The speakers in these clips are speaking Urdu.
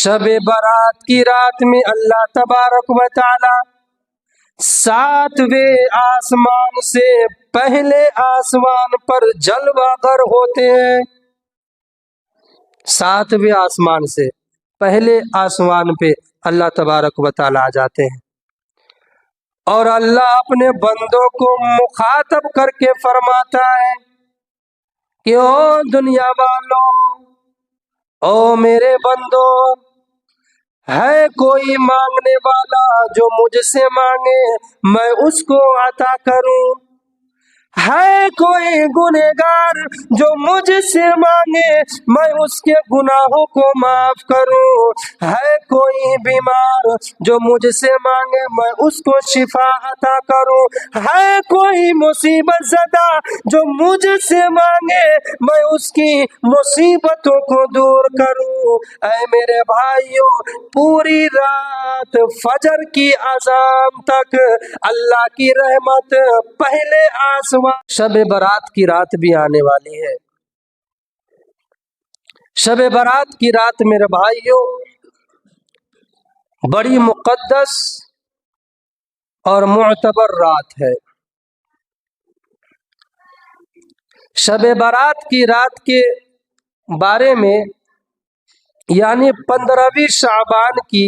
شب برات کی رات میں اللہ تبارک و تعالی 7ویں آسمان سے پہلے آسمان پر جلوہ گر ہوتے ہیں۔ 7ویں آسمان سے پہلے آسمان پہ اللہ تبارک و تعالی آ جاتے ہیں، اور اللہ اپنے بندوں کو مخاطب کر کے فرماتا ہے کہ او دنیا والوں، او میرے بندو، ہے کوئی مانگنے والا جو مجھ سے مانگے میں اس کو عطا کروں، ہے کوئی گنہگار جو مجھ سے مانگے میں اس کے گناہوں کو معاف کروں، ہے کوئی بیمار جو مجھ سے مانگے میں اس کو شفا عطا کروں، ہے کوئی مصیبت زدہ جو مجھ سے مانگے میں اس کی مصیبتوں کو دور کروں۔ اے میرے بھائیوں، پوری رات فجر کی اذان تک اللہ کی رحمت پہلے آسمان۔ شب برات کی رات بھی آنے والی ہے۔ شب برات کی رات میرے بھائیوں بڑی مقدس اور معتبر رات ہے۔ شب برات کی رات کے بارے میں یعنی 15ویں شعبان کی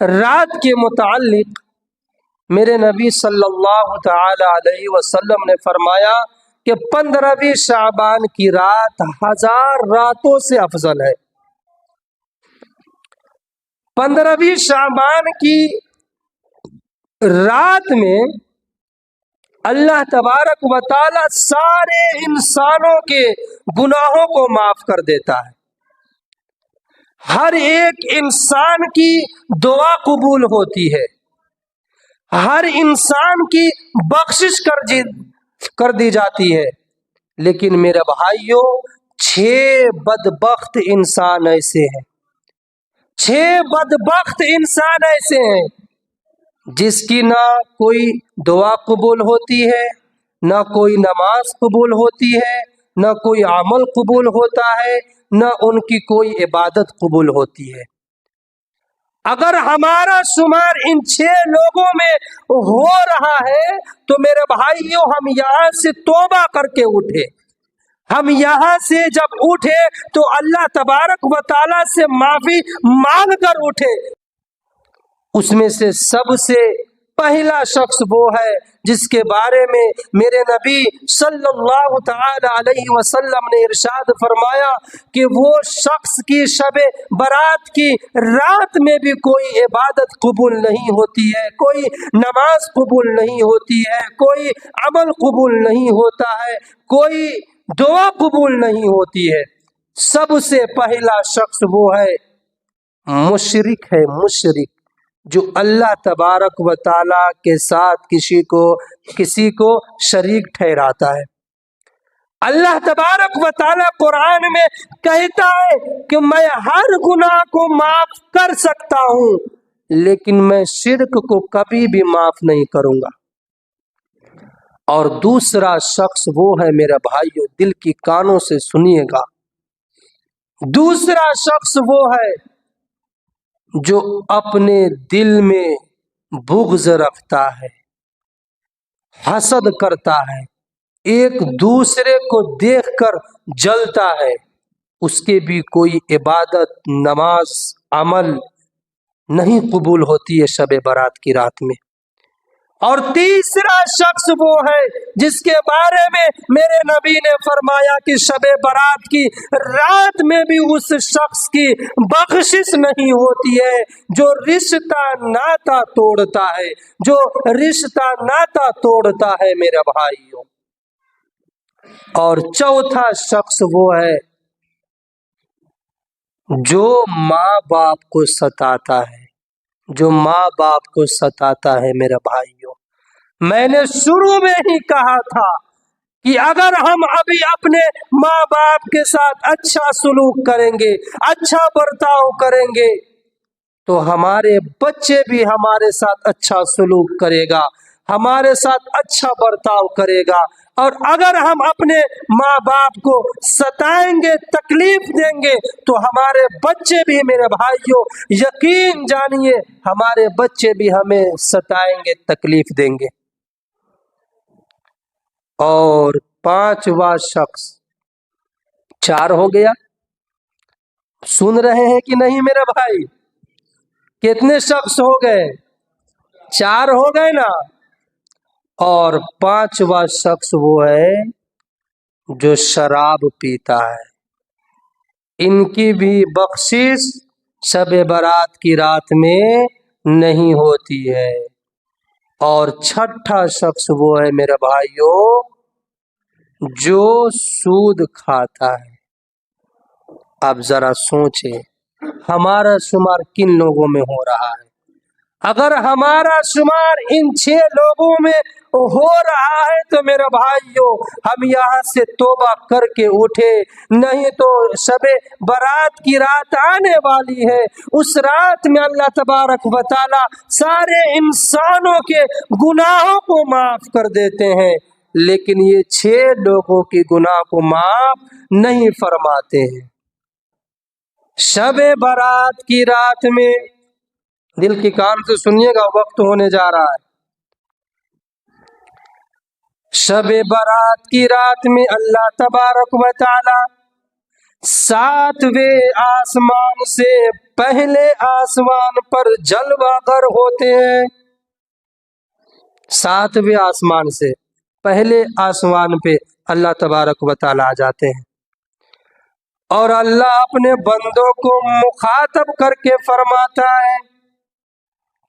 رات کے متعلق میرے نبی صلی اللہ تعالی علیہ وسلم نے فرمایا کہ 15ویں شعبان کی رات 1000 راتوں سے افضل ہے۔ 15ویں شعبان کی رات میں اللہ تبارک و تعالی سارے انسانوں کے گناہوں کو معاف کر دیتا ہے۔ ہر ایک انسان کی دعا قبول ہوتی ہے، ہر انسان کی بخشش کر دی جاتی ہے، لیکن میرے بھائیوں 6 بدبخت انسان ایسے ہیں، 6 بدبخت انسان ایسے ہیں جس کی نہ کوئی دعا قبول ہوتی ہے، نہ کوئی نماز قبول ہوتی ہے، نہ کوئی عمل قبول ہوتا ہے، نہ ان کی کوئی عبادت قبول ہوتی ہے۔ اگر ہمارا شمار ان 6 لوگوں میں ہو رہا ہے تو میرے بھائیوں ہم یہاں سے توبہ کر کے اٹھے، ہم یہاں سے جب اٹھے تو اللہ تبارک و تعالی سے معافی مانگ کر اٹھے۔ اس میں سے سب سے پہلا شخص وہ ہے جس کے بارے میں میرے نبی صلی اللہ تعالی علیہ وسلم نے ارشاد فرمایا کہ وہ شخص کی شب برات کی رات میں بھی کوئی عبادت قبول نہیں ہوتی ہے، کوئی نماز قبول نہیں ہوتی ہے، کوئی عمل قبول نہیں ہوتا ہے، کوئی دعا قبول نہیں ہوتی ہے۔ سب سے پہلا شخص وہ ہے مشرک ہے، مشرک جو اللہ تبارک و تعالی کے ساتھ کسی کو شریک ٹھہراتا ہے۔ اللہ تبارک و تعالی قرآن میں کہتا ہے کہ میں ہر گناہ کو معاف کر سکتا ہوں لیکن میں شرک کو کبھی بھی معاف نہیں کروں گا۔ اور دوسرا شخص وہ ہے میرے بھائیو، دل کی کانوں سے سنیے گا، دوسرا شخص وہ ہے جو اپنے دل میں بغض رکھتا ہے، حسد کرتا ہے، ایک دوسرے کو دیکھ کر جلتا ہے، اس کے بھی کوئی عبادت، نماز، عمل نہیں قبول ہوتی ہے شب برات کی رات میں۔ اور تیسرا شخص وہ ہے جس کے بارے میں میرے نبی نے فرمایا کہ شب برات کی رات میں بھی اس شخص کی بخشش نہیں ہوتی ہے جو رشتہ ناتا توڑتا ہے، جو رشتہ ناتا توڑتا ہے میرے بھائیوں۔ اور چوتھا شخص وہ ہے جو ماں باپ کو ستاتا ہے، جو ماں باپ کو ستاتا ہے میرے بھائیوں۔ میں نے شروع میں ہی کہا تھا کہ اگر ہم ابھی اپنے ماں باپ کے ساتھ اچھا سلوک کریں گے، اچھا برتاؤ کریں گے تو ہمارے بچے بھی ہمارے ساتھ اچھا سلوک کرے گا، ہمارے ساتھ اچھا برتاؤ کرے گا۔ اور اگر ہم اپنے ماں باپ کو ستائیں گے، تکلیف دیں گے، تو ہمارے بچے بھی میرے بھائیوں یقین جانیے ہمارے بچے بھی ہمیں ستائیں گے، تکلیف دیں گے۔ اور پانچواں شخص، چار ہو گیا، سن رہے ہیں کہ نہیں میرے بھائی؟ کتنے شخص ہو گئے؟ چار ہو گئے نا۔ اور پانچواں شخص وہ ہے جو شراب پیتا ہے، ان کی بھی بخشش شب برات کی رات میں نہیں ہوتی ہے۔ اور چھٹا شخص وہ ہے میرے بھائیوں جو سود کھاتا ہے۔ اب ذرا سوچیں ہمارا شمار کن لوگوں میں ہو رہا ہے؟ اگر ہمارا شمار ان 6 لوگوں میں ہو رہا ہے تو میرے بھائیوں ہم یہاں سے توبہ کر کے اٹھے، نہیں تو شب برات کی رات آنے والی ہے۔ اس رات میں اللہ تبارک و تعالی سارے انسانوں کے گناہوں کو معاف کر دیتے ہیں، لیکن یہ 6 لوگوں کے گناہ کو معاف نہیں فرماتے ہیں۔ شب برات کی رات میں، دل کی کان سے سنیے گا، وقت ہونے جا رہا ہے۔ شب برات کی رات میں اللہ تبارک و تعالی 7ویں آسمان سے پہلے آسمان پر جلوہ گر ہوتے ہیں۔ 7ویں آسمان سے پہلے آسمان پہ اللہ تبارک و تعالی آ جاتے ہیں، اور اللہ اپنے بندوں کو مخاطب کر کے فرماتا ہے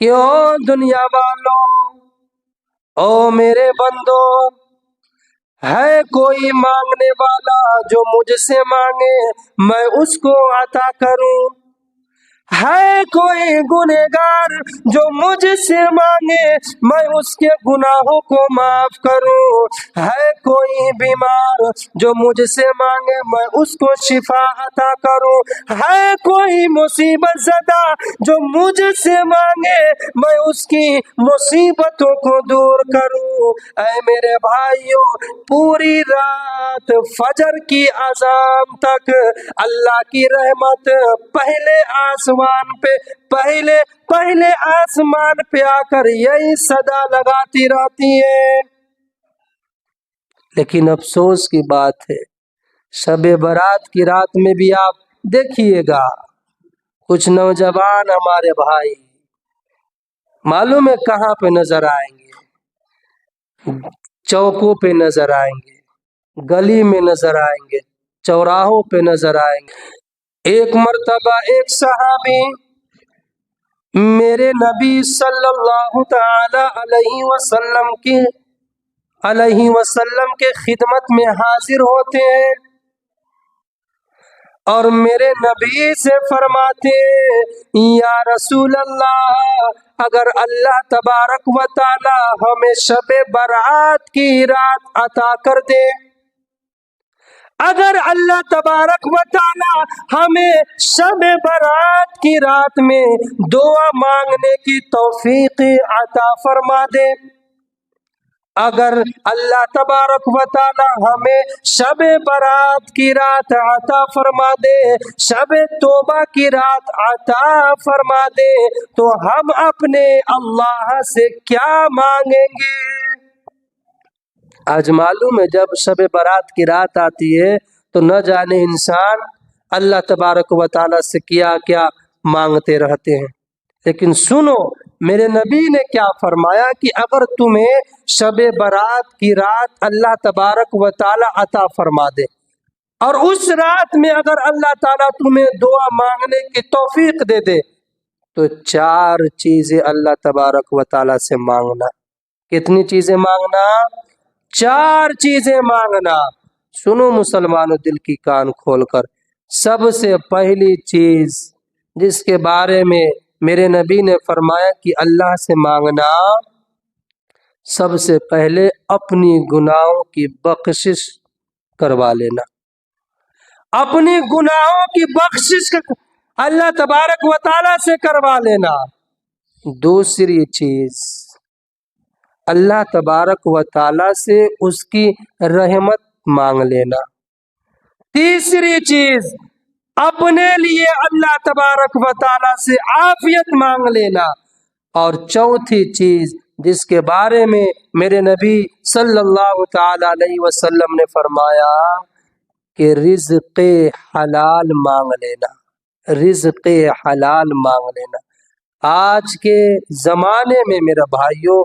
کہ او دنیا والوں، او میرے بندو، ہے کوئی مانگنے والا جو مجھ سے مانگے میں اس کو عطا کروں، ہے کوئی گنہگار جو مجھ سے مانگے میں اس کے گناہوں کو معاف کروں، ہے کوئی بیمار جو مجھ سے مانگے میں اس کو شفا عطا کروں، ہے کوئی مصیبت زدہ جو مجھ سے مانگے میں اس کی مصیبتوں کو دور کروں۔ اے میرے بھائیوں، پوری رات فجر کی اذان تک اللہ کی رحمت پہلے آسمان پہ پہلے آسمان پہ آ کر یہی صدا لگاتی رہتی ہے۔ لیکن افسوس کی بات ہے شب برات کی رات میں بھی آپ دیکھیے گا کچھ نوجوان ہمارے بھائی معلوم ہے کہاں پہ نظر آئیں گے؟ چوکوں پہ نظر آئیں گے، گلی میں نظر آئیں گے، چوراہوں پہ نظر آئیں گے۔ ایک مرتبہ ایک صحابی میرے نبی صلی اللہ تعالی علیہ وسلم کے خدمت میں حاضر ہوتے ہیں اور میرے نبی سے فرماتے ہیں یا رسول اللہ، اگر اللہ تبارک و تعالی ہمیں شب برات کی رات عطا کر دے، اگر اللہ تبارک و تعالی ہمیں شب برات کی رات میں دعا مانگنے کی توفیق عطا فرما دے، اگر اللہ تبارک و تعالی ہمیں شب برات کی رات عطا فرما دے، شب توبہ کی رات عطا فرما دے، تو ہم اپنے اللہ سے کیا مانگیں گے؟ آج معلوم ہے جب شب برات کی رات آتی ہے تو نہ جانے انسان اللہ تبارک و تعالی سے کیا مانگتے رہتے ہیں۔ لیکن سنو میرے نبی نے کیا فرمایا کہ اگر تمہیں شب برات کی رات اللہ تبارک و تعالی عطا فرما دے اور اس رات میں اگر اللہ تعالیٰ تمہیں دعا مانگنے کی توفیق دے دے تو 4 چیزیں اللہ تبارک و تعالیٰ سے مانگنا۔ کتنی چیزیں مانگنا؟ 4 چیزیں مانگنا۔ سنو مسلمانوں دل کی کان کھول کر، سب سے پہلی چیز جس کے بارے میں میرے نبی نے فرمایا کہ اللہ سے مانگنا، سب سے پہلے اپنی گناہوں کی بخشش کروا لینا۔ اپنی گناہوں کی بخشش اللہ تبارک و تعالیٰ سے کروا لینا۔ دوسری چیز اللہ تبارک و تعالیٰ سے اس کی رحمت مانگ لینا۔ تیسری چیز، اپنے لیے اللہ تبارک و تعالیٰ سے عافیت مانگ لینا۔ اور چوتھی چیز جس کے بارے میں میرے نبی صلی اللہ تعالی علیہ وسلم نے فرمایا کہ رزق حلال مانگ لینا، رزق حلال مانگ لینا۔ آج کے زمانے میں میرا بھائیوں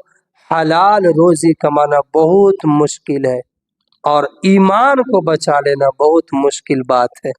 حلال روزی کمانا بہت مشکل ہے، اور ایمان کو بچا لینا بہت مشکل بات ہے۔